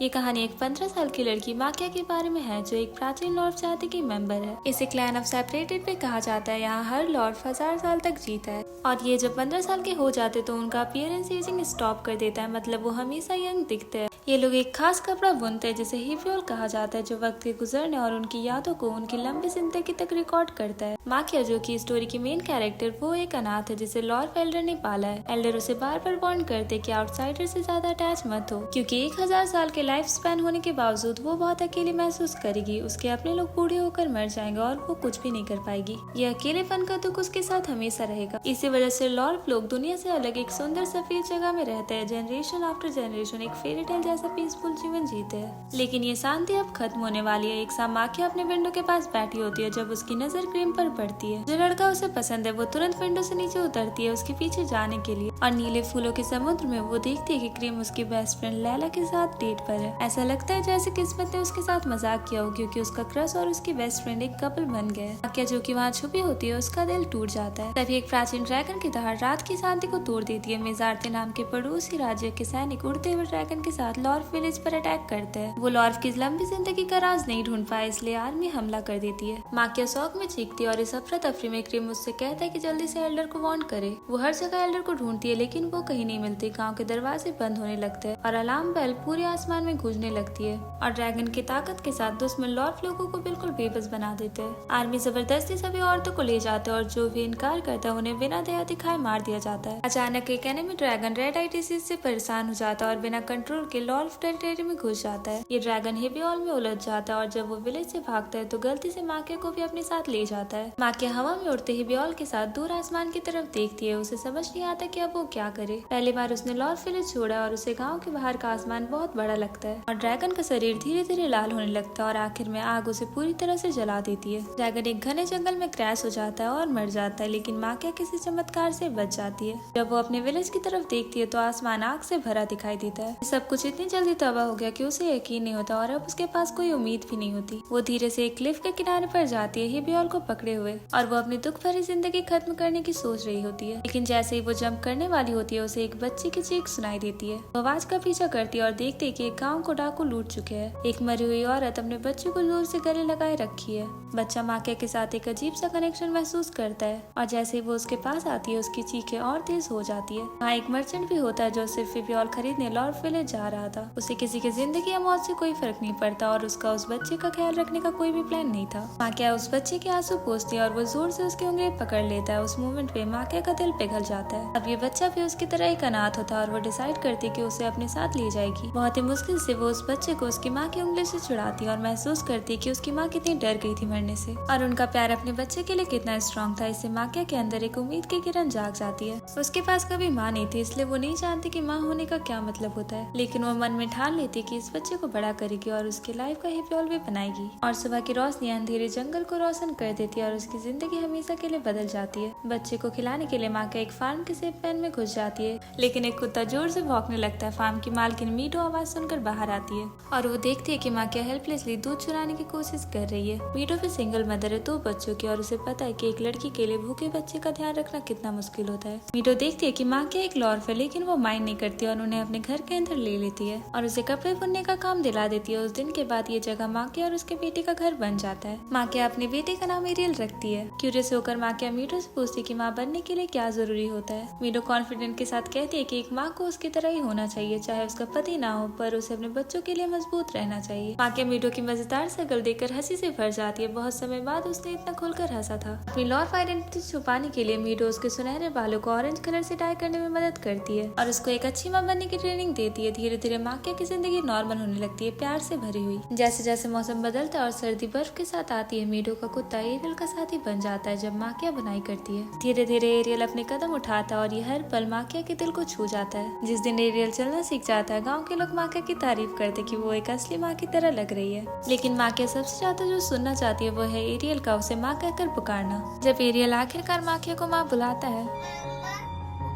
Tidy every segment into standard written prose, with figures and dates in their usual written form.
ये कहानी एक 15 साल की लड़की माकिया के बारे में है जो एक प्राचीन लॉर्ड जाति की मेंबर है। इसे क्लैन ऑफ सेपरेटेड पे कहा जाता है। यहाँ हर लॉर्ड 1000 साल तक जीता है और ये जब 15 साल के हो जाते तो उनका अपीयरेंस एजिंग स्टॉप कर देता है, मतलब वो हमेशा यंग दिखते हैं। ये लोग एक खास कपड़ा बुनते हैं जिसे हिबियोल कहा जाता है, जो वक्त के गुजरने और उनकी यादों को उनकी लंबी जिंदगी तक रिकॉर्ड करता है। माकिया जो की स्टोरी की मेन कैरेक्टर, वो एक अनाथ है जिसे लॉर्ड एल्डर ने पाला है। एल्डर उसे बार बार वार्न करते कि आउटसाइडर से ज्यादा अटैच मत हो, क्योंकि 1000 साल के लाइफ स्पैन होने के बावजूद वो बहुत अकेली महसूस करेगी। उसके अपने लोग बूढ़े होकर मर जाएंगे और वो कुछ भी नहीं कर पाएगी। यह अकेलेपन का दुख उसके साथ हमेशा रहेगा। इसी वजह से लॉर्ड लोग दुनिया से अलग एक सुंदर सफेद जगह में रहते हैं। जनरेशन आफ्टर जनरेशन एक फेरी टेल जैसा पीसफुल जीवन जीते हैं। लेकिन ये शांति अब खत्म होने वाली है। एक शाम माकिया अपने विंडो के पास बैठी होती है जब उसकी नजर क्रीम पर पड़ती है। जो लड़का उसे पसंद है वो तुरंत विंडो से नीचे उतरती है उसके पीछे जाने के लिए, और नीले फूलों के समुद्र में वो देखती है कि क्रीम उसकी बेस्ट फ्रेंड लैला के साथ डेट पर है। ऐसा लगता है जैसे किस्मत ने उसके साथ मजाक किया हो, क्योंकि उसका क्रश और उसकी बेस्ट फ्रेंड एक कपल बन गए। माकिया जो कि वहाँ छुपी होती है उसका दिल टूट जाता है। तभी एक प्राचीन ड्रैगन की तरह रात की शांति को तोड़ देती है। मेजारते नाम के पड़ोसी राज्य के सैनिक उड़ते हुए ड्रैगन के साथ लॉर्फ विलेज पर अटैक करते हैं। वो लॉर्फ की लंबी जिंदगी का राज नहीं ढूंढ पाए, इसलिए आर्मी हमला कर देती है। माकिया शौक में चीखती है और इस अफरा तफरी में क्रीम उससे कहता है कि जल्दी से एल्डर को वार्न करे। वो हर जगह एल्डर को ढूंढती है लेकिन वो कहीं नहीं मिलती। गाँव के दरवाजे बंद होने लगते हैं और अलार्म बेल पूरे आसमान में गूंजने लगती है, और ड्रैगन की ताकत के साथ दुश्मन लॉर्फ लोगों को बिल्कुल बेबस बना देते हैं। आर्मी जबरदस्ती सभी औरतों को ले जाते हैं और जो भी इनकार करता है उन्हें बिना दया दिखाए मार दिया जाता है। अचानक एक एनिमी ड्रैगन रेड आई डिसीज से परेशान हो जाता है और बिना कंट्रोल के लॉर्फ टेरिटरी में घुस जाता है। ये ड्रैगन हिबियोल में उलझ जाता है और जब वो विलेज से भागता है तो गलती से माकिया को भी अपने साथ ले जाता है। माकिया हवा में उड़ते हिबियोल के साथ दूर आसमान की तरफ देखती है। उसे समझ नहीं आता कि अब वो क्या करे। पहली बार उसने लॉर्फ विलेज छोड़ा और उसे गाँव के बाहर का आसमान बहुत बड़ा लगता है और ड्रैगन का शरीर धीरे धीरे लाल होने लगता है और आखिर में आग उसे पूरी तरह से जला देती है। ड्रैगन एक घने जंगल में क्रैश हो जाता है और मर जाता है, लेकिन माकिया किसी चमत्कार से बच जाती है। जब वो अपने विलेज की तरफ देखती है तो आसमान आग से भरा दिखाई देता है। सब कुछ इतनी जल्दी तबाह हो गया कि उसे यकीन नहीं होता और अब उसके पास कोई उम्मीद भी नहीं होती। वो धीरे से एक क्लिफ के किनारे पर जाती है हिबियोल को पकड़े हुए, और वो अपनी दुख भरी जिंदगी खत्म करने की सोच रही होती है। लेकिन जैसे ही वो जंप करने वाली होती है उसे एक बच्ची की चीख सुनाई देती है। वो आवाज का पीछा करती है और देखती है कि एक गाँव को डाकू लूट चुके हैं। एक मरी हुई औरत अपने बच्चे को दूर से गले लगाए रखी है। बच्चा माकिया के साथ एक अजीब सा कनेक्शन महसूस करता है और जैसे ही वो उसके पास आती है उसकी चीखें और तेज हो जाती है। वहाँ एक मर्चेंट भी होता है जो सिर्फ हिबियोल खरीदने लॉर्फ विलेज जा रहा था। उसे किसी की जिंदगी या मौत से कोई फर्क नहीं पड़ता और उसका उस बच्चे का ख्याल रखने का कोई भी प्लान नहीं था। माकिया उस बच्चे के आंसू पोंछती है और वो जोर से उसकी उंगली पकड़ लेता है। उस मोमेंट पे माकिया का दिल पिघल जाता है। अब ये बच्चा भी उसकी तरह एक अनाथ होता है और वो डिसाइड करती है कि उसे अपने साथ ले जाएगी। बहुत ही मुश्किल से वो उस बच्चे को उसकी माँ की उंगली से छुड़ाती है और महसूस करती है कि उसकी माँ कितनी डर गई थी मरने से, और उनका प्यार अपने बच्चे के लिए कितना स्ट्रॉन्ग था। इससे माकिया के अंदर एक उम्मीद की किरण जाग जाती है। उसके पास कभी माँ नहीं थी, इसलिए वो नहीं जानती कि माँ होने का क्या मतलब होता है, लेकिन वो मन में ठान लेती है कि इस बच्चे को बड़ा करेगी और उसकी लाइफ का हिबियोल भी बनाएगी। और सुबह की रोशनी अंधेरे जंगल को रोशन कर देती है और उसकी जिंदगी हमेशा के लिए बदल जाती है। बच्चे को खिलाने के लिए माकिया एक फार्म के सेब पेन में घुस जाती है, लेकिन एक कुत्ता जोर से भौंकने लगता है। फार्म की मालकिन मीडो आवाज सुनकर बाहर आती है और वो देखती है कि माकिया हेल्पलेसली दूध चुराने की कोशिश कर रही है। मीडो भी सिंगल मदर है 2 बच्चों की, और उसे पता है कि एक लड़की के लिए भूखे बच्चे का ध्यान रखना कितना मुश्किल होता है। मीडो देखती है कि माकिया एक लॉर्फ है, लेकिन वो माइंड नहीं करती और उन्हें अपने घर के अंदर ले लेती है और उसे कपड़े बुनने का काम दिला देती है। उस दिन के बाद ये जगह माकिया और उसके बेटे का घर बन जाता है। माकिया अपने बेटे का नाम एरियल रखती है। क्यूरियस होकर माकिया मीडो से पूछती है कि माँ बनने के लिए क्या जरूरी होता है। मीडो कॉन्फिडेंट के साथ कहती है कि एक माँ को उसकी तरह ही होना चाहिए, चाहे उसका पति ना हो, पर उसे अपने बच्चों के लिए मजबूत रहना चाहिए। माकिया मीडो की मजेदार शकल देखकर हंसी से भर जाती है। बहुत समय बाद उसने इतना खुलकर हंसा था। अपनी लॉर्फ आइडेंटिटी छुपाने के लिए मीडो उसके सुनहरे बालों को ऑरेंज कलर से डाई करने में मदद करती है और उसको एक अच्छी माँ बनने की ट्रेनिंग देती है। धीरे धीरे माकिया की जिंदगी नॉर्मल होने लगती है, प्यार से भरी हुई। जैसे जैसे मौसम बदलता है और सर्दी बर्फ के साथ आती है, मीडो का कुत्ता एरियल का साथी बन जाता है जब माकिया बुनाई करती है। धीरे धीरे एरियल अपने कदम उठाता है और ये हर पल माकिया के दिल को छू जाता है। जिस दिन एरियल चलना सीख जाता है, गाँव के लोग माकिया की तारीफ करते कि वो एक असली माँ की तरह लग रही है। लेकिन माकिया सबसे ज्यादा जो सुनना चाहती है वो है एरियल का उसे माँ कहकर पुकारना। जब एरियल आखिरकार माकिया को माँ बुलाता है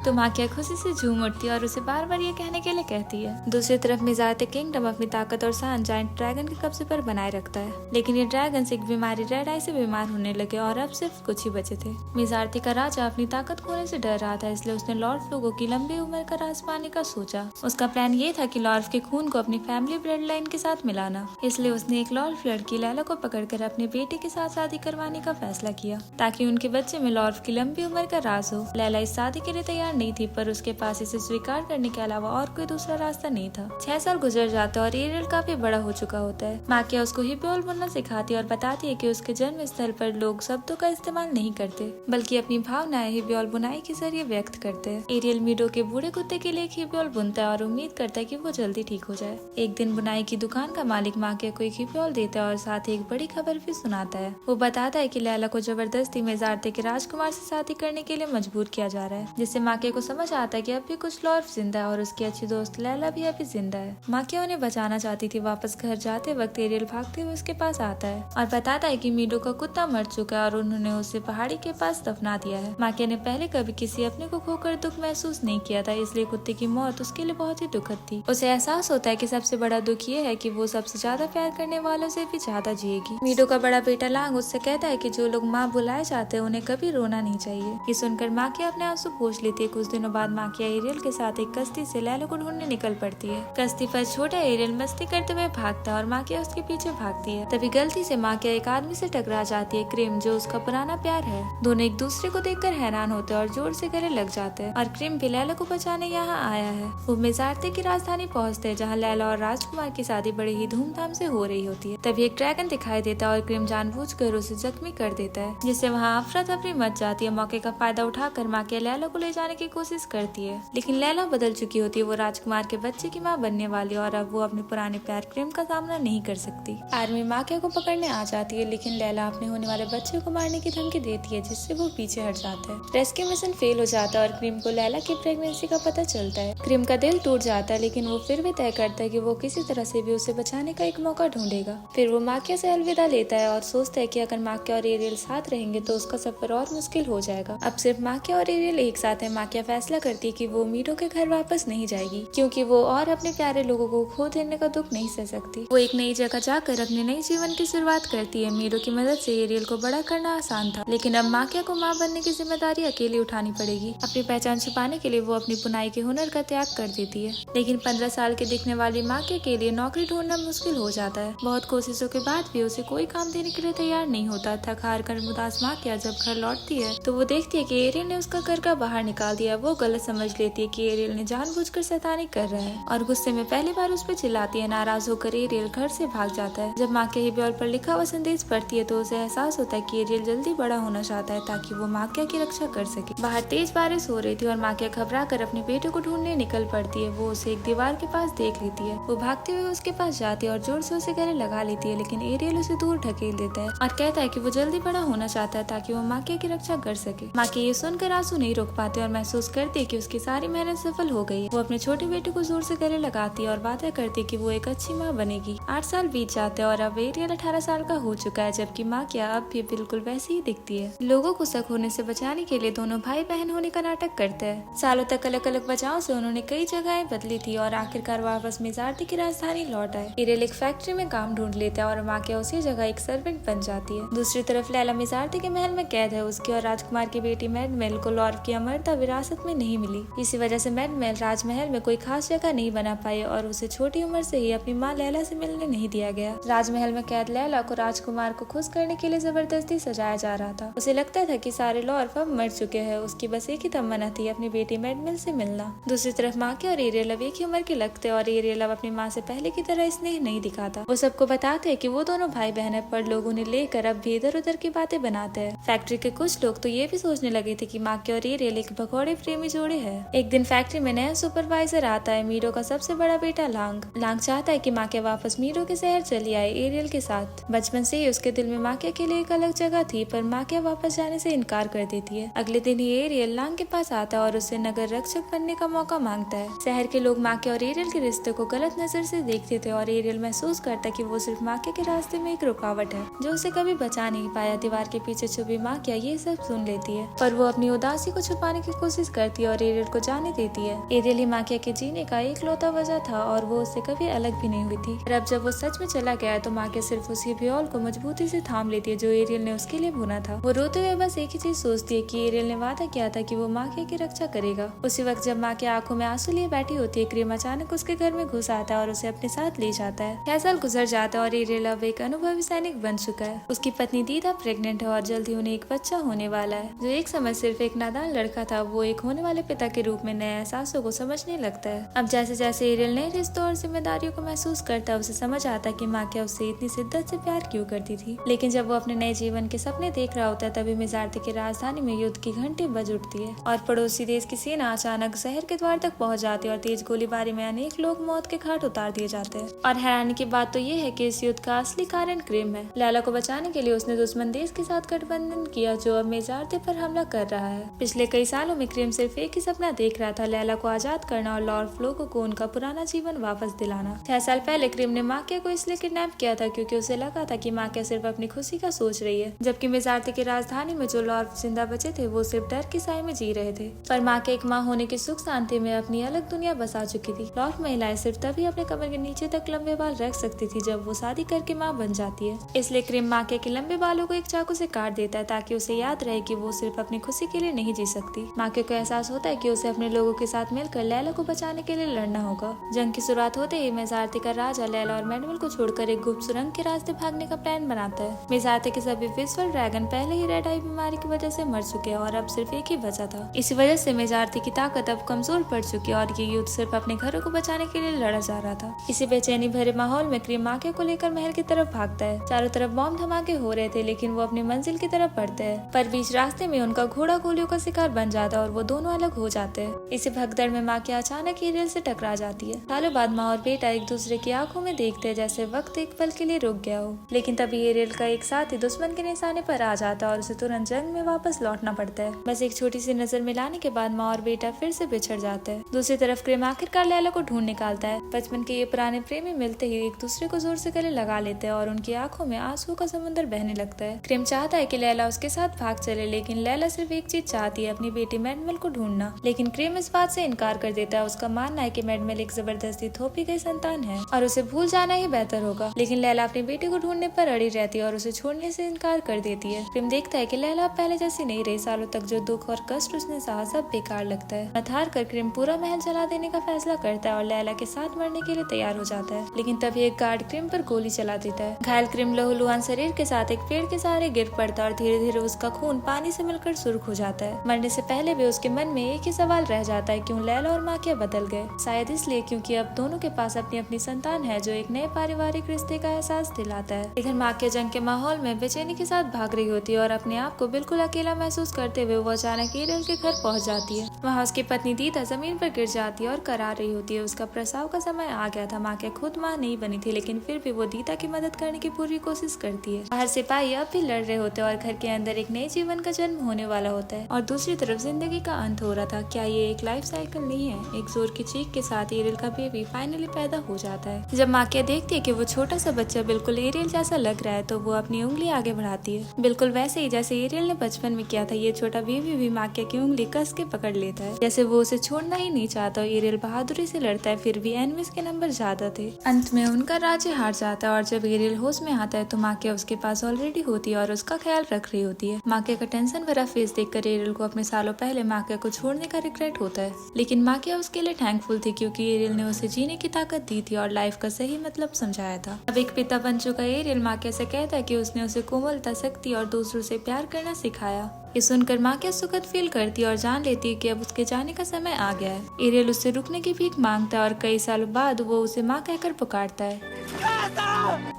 तो माकिया खुशी से झूम उठती है और उसे बार बार ये कहने के लिए कहती है। दूसरी तरफ मिजारते किंगडम अपनी ताकत और शान जायंट ड्रैगन के कब्जे पर बनाए रखता है, लेकिन ये ड्रैगन एक बीमारी रेड आई से बीमार होने लगे और अब सिर्फ कुछ ही बचे थे। मिजारती का राजा अपनी ताकत खोने से डर रहा था, इसलिए उसने लॉर्ड फ्लोगो की लंबी उम्र का राज पाने का सोचा। उसका प्लान ये था कि लॉर्ड के खून को अपनी फैमिली ब्लड लाइन के साथ मिलाना, इसलिए उसने एक लॉर्ड लड़की लैला को पकड़कर अपने बेटे के साथ शादी करवाने का फैसला किया, ताकि उनके बच्चे में लॉर्ड की लंबी उम्र का राज हो। लैला इस शादी के लिए तैयार नहीं थी, पर उसके पास इसे स्वीकार करने के अलावा और कोई दूसरा रास्ता नहीं था। 6 साल गुजर जाते और एरियल काफी बड़ा हो चुका होता है। माकिया उसको हिब्योल बोलना सिखाती और बताती है कि उसके जन्म स्थल पर लोग शब्दों का इस्तेमाल नहीं करते, बल्कि अपनी भावनाएं हिब्योल बुनाई के जरिए व्यक्त करते हैं। एरियल मीडो के बूढ़े कुत्ते के लिए एक हिब्योल बुनता है और उम्मीद करता है कि वो जल्दी ठीक हो जाए। एक दिन बुनाई की दुकान का मालिक माकिया को एक हिब्योल देता है और साथ ही एक बड़ी खबर भी सुनाता है। वो बताता है कि लैला को जबरदस्ती मेजारते के राजकुमार से शादी करने के लिए मजबूर किया जा रहा है, जिससे माकिया को समझ आता है कि अब भी कुछ लॉर्ड जिंदा है और उसकी अच्छी दोस्त लैला भी अभी जिंदा है। माकिया उन्हें बचाना चाहती थी। वापस घर जाते वक्त एरियल भागते हुए उसके पास आता है और बताता है कि मीडो का कुत्ता मर चुका है और उन्होंने उसे पहाड़ी के पास दफना दिया है। माकिया ने पहले कभी किसी अपने को खोकर दुख महसूस नहीं किया था, इसलिए कुत्ते की मौत उसके लिए बहुत ही दुखद थी। उसे एहसास होता है कि सबसे बड़ा दुख ये है कि वो सबसे ज्यादा प्यार करने वालों से भी ज्यादा जिएगी। मीडो का बड़ा बेटा लांग उससे कहता है कि जो लोग माँ बुलाए जाते हैं उन्हें कभी रोना नहीं चाहिए। ये सुनकर माकिया अपने आंसू पोंछ लेती है। कुछ दिनों बाद माकिया एरियल के साथ एक कश्ती से लैला को ढूंढने निकल पड़ती है। कश्ती पर छोटा एरियल मस्ती करते हुए भागता है और माकिया उसके पीछे भागती है। तभी गलती से माकिया एक आदमी से टकरा जाती है, क्रिम, जो उसका पुराना प्यार है। दोनों एक दूसरे को देखकर हैरान होते हैं और जोर से गले लग जाते हैं और क्रिम भी लैला को बचाने यहाँ आया है। वो मेजारते की राजधानी पहुँचते हैं, जहाँ लैला और राजकुमार की शादी बड़े ही धूमधाम से हो रही होती है। तभी एक ड्रैगन दिखाई देता है और क्रिम जानबूझकर उसे जख्मी कर देता है, जिससे वहाँ अफरा तफरी मच जाती है। मौके का फायदा उठाकर माकिया लैला को ले जाने की कोशिश करती है, लेकिन लैला बदल चुकी होती है। वो राजकुमार के बच्चे की माँ बनने वाली और अब वो अपने पुराने प्यार क्रिम का सामना नहीं कर सकती। आर्मी माकिया को पकड़ने आ जाती है, लेकिन लैला अपने होने वाले बच्चे को मारने की धमकी देती है, जिससे वो पीछे हट जाता है। रेस्क्यू मिशन फेल हो जाता है और क्रिम को लैला की प्रेगनेंसी का पता चलता है। क्रिम का दिल टूट जाता है, लेकिन वो फिर भी तय करता है कि वो किसी तरह से भी उसे बचाने का एक मौका ढूंढेगा। फिर वो माकिया से अलविदा लेता है और सोचता है कि अगर माकिया और एरियल साथ रहेंगे तो उसका सफर और मुश्किल हो जाएगा। अब सिर्फ माकिया और एरियल एक साथ है। माकिया फैसला करती है कि वो मीडो के घर वापस नहीं जाएगी, क्योंकि वो और अपने प्यारे लोगों को खो देने का दुख नहीं सह सकती। वो एक नई जगह जाकर अपने नए जीवन की शुरुआत करती है। मीडो की मदद से एरियल को बड़ा करना आसान था, लेकिन अब माकिया को माँ बनने की जिम्मेदारी अकेली उठानी पड़ेगी। अपनी पहचान छुपाने के लिए वो अपनी बुनाई के हुनर का त्याग कर देती है, लेकिन 15 साल के दिखने वाली माकिया के लिए नौकरी ढूंढना मुश्किल हो जाता है। बहुत कोशिशों के बाद भी उसे कोई काम देने के लिए तैयार नहीं होता। थक हार कर उदास माकिया जब घर लौटती है तो वो देखती है कि एरियल ने उसका घर का बाहर निकाल दिया। वो गलत समझ लेती है कि एरियल ने जानबूझकर शैतानी कर रहा है और गुस्से में पहली बार उस पर चिल्लाती है। नाराज होकर एरियल घर से भाग जाता है। जब माकिया हिब्योल पर लिखा हुआ संदेश पढ़ती है तो उसे एहसास होता है कि एरियल जल्दी बड़ा होना चाहता है ताकि वो माकिया की रक्षा कर सके। बाहर तेज बारिश हो रही थी और माकिया घबरा कर अपने बेटे को ढूंढने निकल पड़ती है। वो उसे एक दीवार के पास देख लेती है। वो भागते हुए उसके पास जाती है और जोर से उसे गले लगा लेती है, लेकिन एरियल उसे दूर ढकेल देता है और कहता है कि वो जल्दी बड़ा होना चाहता है ताकि वो माकिया की रक्षा कर सके। माकिया ये सुनकर आंसू नहीं रोक पाती और महसूस करती है कि उसकी सारी मेहनत सफल हो गई। वो अपने छोटे बेटे को जोर से गले लगाती है और वादा करती है कि वो एक अच्छी माँ बनेगी। 8 साल बीत जाते हैं और अब एरियल 18 साल का हो चुका है, जबकि माकिया अब भी बिल्कुल वैसी ही दिखती है। लोगों को शक होने से बचाने के लिए दोनों भाई बहन होने का नाटक करते हैं। सालों तक अलग अलग वजहों से उन्होंने कई जगहें बदली थी और आखिरकार वापस मेजारती की राजधानी लौट आए। एरियल एक फैक्ट्री में काम ढूंढ लेता है और माकिया उसी जगह एक सर्वेंट बन जाती है। दूसरी तरफ लैला मेजारती के महल में कैद है। उसकी और राजकुमार की बेटी मैडमेल को लॉर्ड की अमरता विरासत में नहीं मिली। इसी वजह से मैडमेल राजमहल में कोई खास जगह नहीं बना पाई और उसे छोटी उम्र से ही अपनी माँ लैला से मिलने नहीं दिया गया। राजमहल में कैद लैला को राजकुमार को खुश करने के लिए जबरदस्ती सजाया जा रहा था। उसे लगता था कि सारे लॉर्ड अब मर चुके हैं। उसकी बस एक ही तमन्ना थी, अपनी बेटी मैडमेल से मिलना। दूसरी तरफ माकिया और एरियल अब एक ही उम्र के लगते और एरियल अब अपनी माँ से पहले की तरह स्नेह नहीं दिखाता। वो सबको बताते हैं कि वो दोनों भाई बहन है, पर लोग उन्हें लेकर अब भी इधर उधर की बातें बनाते हैं। फैक्ट्री के कुछ लोग तो ये भी सोचने लगे थे कि माकिया और एरियल एक भगोड़े प्रेमी जोड़े हैं। एक दिन फैक्ट्री में नया सुपरवाइजर आता है, मीडो का सबसे बड़ा बेटा लांग। लांग चाहता है कि माकिया वापस मीडो के शहर चली आए एरियल के साथ। बचपन से ही उसके दिल में माकिया के लिए एक अलग जगह थी, पर माकिया वापस जाने से इनकार कर देती है। अगले दिन ही एरियल लांग के पास आता है और उससे नगर रक्षक बनने का मौका मांगता है। शहर के लोग माकिया और एरियल के रिश्ते को गलत नजर से देखते थे और एरियल महसूस करता कि वो सिर्फ माकिया के रास्ते में एक रुकावट है जो उसे कभी बचा नहीं पाया। दीवार के पीछे छुपी माकिया ये सब सुन लेती है, पर वो अपनी उदासी को छुपाने की कोशिश करती है और एरियल को जाने देती है। एरियल ही माकिया के जीने का एकलौता वजह था और वो उससे कभी अलग भी नहीं हुई थी। पर अब जब वो सच में चला गया तो माकिया सिर्फ उसकी व्योल को मजबूती से थाम लेती है जो एरियल ने उसके लिए बुना था। वो रोते हुए बस एक ही चीज सोचती है कि एरियल ने वादा किया था कि वो माकिया की रक्षा करेगा। उसी वक्त जब माकिया आंखों में आंसू लिए बैठी होती है, क्रीम अचानक उसके घर में घुस आता है और उसे अपने साथ ले जाता है। 6 साल गुजर जाता है और एरियल अब एक अनुभवी सैनिक बन चुका है। उसकी पत्नी दीदा प्रेग्नेंट है और जल्दी उन्हें एक बच्चा होने वाला है। जो एक समय सिर्फ एक नादान लड़का था, वो एक होने वाले पिता के रूप में नए एहसासों को समझने लगता है। अब जैसे जैसे एरियल नए रिश्तों और जिम्मेदारियों को महसूस करता है, उसे समझ आता है कि माकिया उससे इतनी शिद्दत से प्यार क्यों करती थी। लेकिन जब वो अपने नए जीवन के सपने देख रहा होता है, तभी मेजार्ते की राजधानी में युद्ध की घंटी बज उठती है और पड़ोसी देश की सेना अचानक शहर के द्वार तक पहुंच जाती है और तेज गोलीबारी में अनेक लोग मौत के घाट उतार दिए जाते हैं। और हैरानी की बात तो ये है कि इस युद्ध का असली कारण क्रिम है। लैला को बचाने के लिए उसने दुश्मन देश के साथ गठबंधन किया जो अब मेजार्ते पर हमला कर रहा है। पिछले कई सालों में क्रिम सिर्फ एक ही सपना देख रहा था, लैला को आजाद करना और लॉर्ड फ्लोको को उनका पुराना जीवन वापस दिलाना। 6 साल पहले क्रिम ने माकिया को इसलिए किडनैप किया था क्योंकि उसे लगा था कि माकिया सिर्फ अपनी खुशी का सोच रही है, जबकि मेजार्ते की राजधानी में जो लॉर्ड जिंदा बचे थे वो सिर्फ डर की साए में जी रहे थे। पर माकिया एक माँ होने की सुख शांति में अपनी अलग दुनिया बसा चुकी थी। लॉर्ड महिलाएं सिर्फ तभी अपने कमर के नीचे तक लंबे बाल रख सकती थी जब वो शादी करके माँ बन जाती है। इसलिए क्रिम माकिया के लंबे बालों को एक चाकू से काट देता है ताकि उसे याद रहे कि वो सिर्फ अपनी खुशी के लिए नहीं जी सकती। माकिया को एहसास होता है कि उसे अपने लोगों के साथ मिलकर लैला को बचाने के लिए लड़ना होगा। जंग की शुरुआत होते ही मेजार्ते का राजा लैला और मैनुअल को छोड़कर एक गुप्त सुरंग के रास्ते भागने का प्लान बनाता है। मेजार्ते के सभी विजुअल ड्रैगन पहले ही रेड आई बीमारी की वजह से मर चुके हैं और अब सिर्फ एक ही बचा था। इसी वजह से मेजार्ते की ताकत अब कमजोर पड़ चुकी है और ये युद्ध सिर्फ अपने घरों को बचाने के लिए लड़ा जा रहा था। इसी बेचैनी भरे माहौल में क्रीम माकिया को लेकर महल की तरफ भागता है। चारों तरफ बॉम्ब धमाके हो रहे थे लेकिन वो अपनी मंजिल की तरफ बढ़ते हैं, पर बीच रास्ते में उनका घोड़ा गोलियों का शिकार बन जाता है और वो दोनों अलग हो जाते हैं। इसी भगदड़ में माकिया अचानक एरियल से टकरा जाती है। सालों बाद माँ और बेटा एक दूसरे की आंखों में देखते हैं जैसे वक्त एक पल के लिए रुक गया हो। लेकिन तभी एरियल का एक साथी दुश्मन के निशाने पर आ जाता है और उसे तुरंत जंग में वापस लौटना पड़ता है। बस एक छोटी सी नजर मिलाने के बाद माँ और बेटा फिर से बिछड़ जाते हैं। दूसरी तरफ क्रिम आखिरकार लैला को ढूंढ निकालता है। बचपन के ये पुराने प्रेमी मिलते ही एक दूसरे को जोर से गले लगा लेते हैं और उनकी आंखों में आंसुओं का समुद्र बहने लगता है। क्रिम चाहता है कि लैला उसके साथ भाग चले, लेकिन लैला सिर्फ एक चीज चाहती है, अपनी बेटी मैनुअल को ढूंढना। लेकिन क्रिम इस बात से इनकार कर देता है। उसका मानना है कि मैनुअल एक जबरदस्ती थोपी गई संतान है और उसे भूल जाना ही बेहतर होगा। लेकिन लैला अपनी बेटी को ढूंढने पर अड़ी रहती है और उसे छोड़ने से इनकार कर देती है। क्रिम देखता है कि लैला पहले जैसी नहीं रही। सालों तक जो दुख और कष्ट उसने सहा सब बेकार लगता है। मत हार कर क्रिम पूरा महल जला देने का फैसला करता है और लैला के साथ मरने के लिए तैयार हो जाता है। लेकिन तभी एक गार्ड क्रिम पर गोली चला देता है। घायल क्रिम लहूलुहान शरीर के साथ एक पेड़ के सहारे गिर पड़ता है और धीरे धीरे उसका खून पानी से मिलकर सुर्ख हो जाता है। मरने से पहले भी उसके मन में एक ही सवाल रह जाता है, क्यों लैला और माकिया बदल गए। शायद इसलिए क्योंकि अब दोनों के पास अपनी अपनी संतान है जो एक नए पारिवारिक रिश्ते का एहसास दिलाता है। लेकिन माकिया जंग के माहौल में बेचैनी के साथ भाग रही होती है और अपने आप को बिल्कुल अकेला महसूस करते हुए वो अचानक एरियल के घर पहुंच जाती है। वहाँ उसकी पत्नी दीदा जमीन पर गिर जाती है और करा रही होती है। उसका प्रसव का समय आ गया था। माकिया खुद माँ नहीं बनी थी, लेकिन फिर भी वो दीदा की मदद करने की पूरी कोशिश करती है। बाहर सिपाही अब भी लड़ रहे होते हैं और घर के अंदर एक नए जीवन का जन्म होने वाला होता है और दूसरी तरफ जिंदगी का अंत हो रहा था। क्या ये एक लाइफ साइकिल नहीं है? एक जोर की चीख के साथ एरियल का बेबी फाइनली पैदा हो जाता है। जब माकिया देखती है कि वो छोटा सा बच्चा बिल्कुल एरियल जैसा लग रहा है तो वो अपनी उंगली आगे बढ़ाती है, बिल्कुल वैसे ही जैसे एरियल ने बचपन में किया था। ये छोटा बेबी भी माकिया की उंगली कस के पकड़ लेता है, जैसे वो उसे छोड़ना ही नहीं चाहता। एरियल बहादुरी से लड़ता है, फिर भी एनिमीज के नंबर ज्यादा थे। अंत में उनका राज्य हार जाता है और जब एरियल होश में आता है तो माकिया उसके पास ऑलरेडी होती है और उसका ख्याल रख रही होती है। माकिया का टेंशन भरा फेस देखकर एरियल को अपने सालों पहले माकिया को छोड़ने का रिग्रेट होता है, लेकिन माकिया उसके लिए थैंकफुल थी क्योंकि एरियल ने उसे जीने की ताकत दी थी और लाइफ का सही मतलब समझाया था। अब एक पिता बन चुका एरियल माकिया से कहता है कि उसने उसे कोमलता, शक्ति और दूसरों से प्यार करना सिखाया। ये सुनकर माकिया सुखद फील करती है और जान लेती है कि अब उसके जाने का समय आ गया है। एरियल उससे रुकने की भीख मांगता है और कई सालों बाद वो उसे माँ कहकर पुकारता है,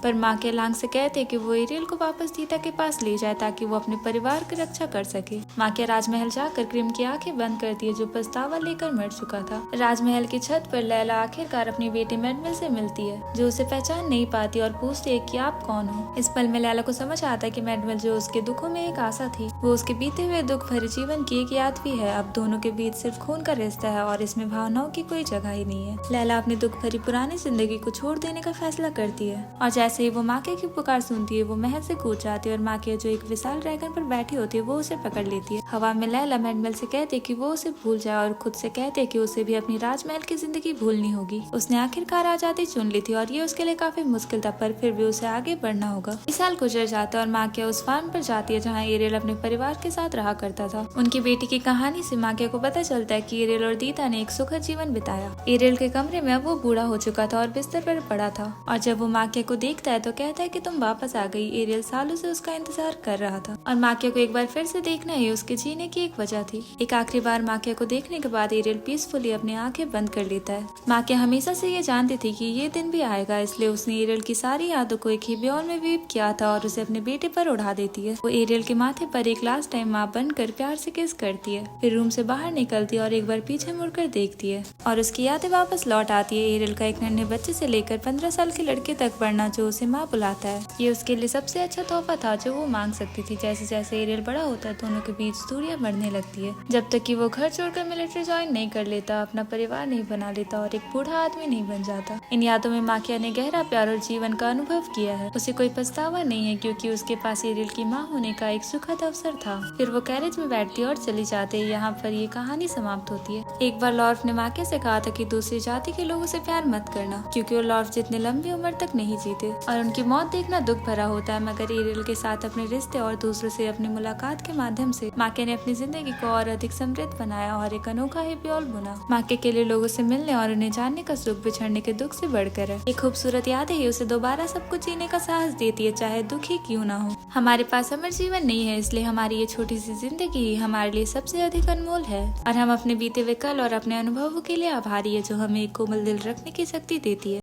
पर माकिया लांग से कहते कि वो एरियल को वापस दीदा के पास ले जाए ताकि वो अपने परिवार की रक्षा कर सके। माकिया राजमहल जाकर क्रिम की आंखें बंद करती है जो पछतावा लेकर मर चुका था। राजमहल की छत पर लैला आखिरकार अपनी बेटी मैनुअल से मिलती है जो उसे पहचान नहीं पाती और पूछती है कि आप कौन हो। इस पल में लैला को समझ आता है कि मैनुअल जो उसके दुखों में एक आशा थी, वो उसके बीते हुए दुख भरे जीवन की एक याद भी है। अब दोनों के बीच सिर्फ खून का रिश्ता है और इसमें भावनाओं की कोई जगह ही नहीं है। लैला अपनी दुख भरी पुरानी जिंदगी को छोड़ देने का फैसला करती जाती है और जैसे ही वो माकिया की पुकार सुनती है वो महल से कूद जाती है और माकिया जो एक विशाल ड्रैगन पर बैठी होती है वो उसे पकड़ लेती है। हवा में लैला मैडमेल से कहती है कि वो उसे भूल जाए और खुद से कहती है कि उसे भी अपनी राजमहल की जिंदगी भूलनी होगी। उसने आखिरकार आजादी चुन ली थी और ये उसके लिए काफी मुश्किल था, पर फिर भी उसे आगे बढ़ना होगा। 20 साल गुजर जाता है और माकिया उस फार्म पर जाती है जहाँ एरियल अपने परिवार के साथ रहा करता था। उनकी बेटी की कहानी से माकिया को पता चलता है कि एरियल और दीता ने एक सुखद जीवन बिताया। एरियल के कमरे में अब वो बूढ़ा हो चुका था और बिस्तर पर पड़ा था और जब वो माकिया को देखता है तो कहता है कि तुम वापस आ गई। एरियल सालों से उसका इंतजार कर रहा था और माकिया को एक बार फिर से देखना ही उसके जीने की एक वजह थी। एक आखिरी बार माकिया को देखने के बाद एरियल पीसफुली अपनी आंखें बंद कर लेता है। माकिया हमेशा से ये जानती थी कि ये दिन भी आएगा, इसलिए उसने एरियल की सारी यादों को एक ही ब्योल में वीप किया था और उसे अपने बेटे पर उड़ा देती है। वो एरियल के माथे पर एक लास्ट टाइम माँ बनकर प्यार से किस करती है, फिर रूम से बाहर निकलती है और एक बार पीछे मुड़कर देखती है और उसकी यादें वापस लौट आती है। एरियल का एक नन्हे बच्चे से लेकर 15 साल के लड़के तक बढ़ना जो उसे माँ बुलाता है, ये उसके लिए सबसे अच्छा तोहफा था जो वो मांग सकती थी। जैसे जैसे एरियल बड़ा होता है दोनों के बीच दूरियां बढ़ने लगती है, जब तक कि वो घर छोड़कर मिलिट्री ज्वाइन नहीं कर लेता, अपना परिवार नहीं बना लेता और एक बूढ़ा आदमी नहीं बन जाता। इन यादों में माकिया ने गहरा प्यार और जीवन का अनुभव किया है। उसे कोई पछतावा नहीं है क्योंकि उसके पास एरियल की माँ होने का एक सुखद अवसर था। फिर वो कैरेज में बैठती और चली जाती है। यहाँ पर ये कहानी समाप्त होती है। एक बार लॉर्फ ने माकिया से कहा था कि दूसरी जाति के लोगों से प्यार मत करना क्योंकि वो लॉर्फ जितने लंबी उम्र तक नहीं जीते और उनकी मौत देखना दुख भरा होता है। मगर एरियल के साथ अपने रिश्ते और दूसरों से अपनी मुलाकात के माध्यम से माकिया ने अपनी जिंदगी को और अधिक समृद्ध बनाया और एक अनोखा ही ब्योल बुना। माकिया के लिए लोगों से मिलने और उन्हें जानने का सुख बिछड़ने के दुख से बढ़कर है। एक खूबसूरत यादें ही उसे दोबारा सब कुछ जीने का साहस देती है, चाहे दुख ही क्यों ना हो। हमारे पास अमर जीवन नहीं है, इसलिए हमारी ये छोटी सी जिंदगी ही हमारे लिए सबसे अधिक अनमोल है और हम अपने बीते हुए कल और अपने अनुभवों के लिए आभारी है जो हमें एक कोमल दिल रखने की शक्ति देती है।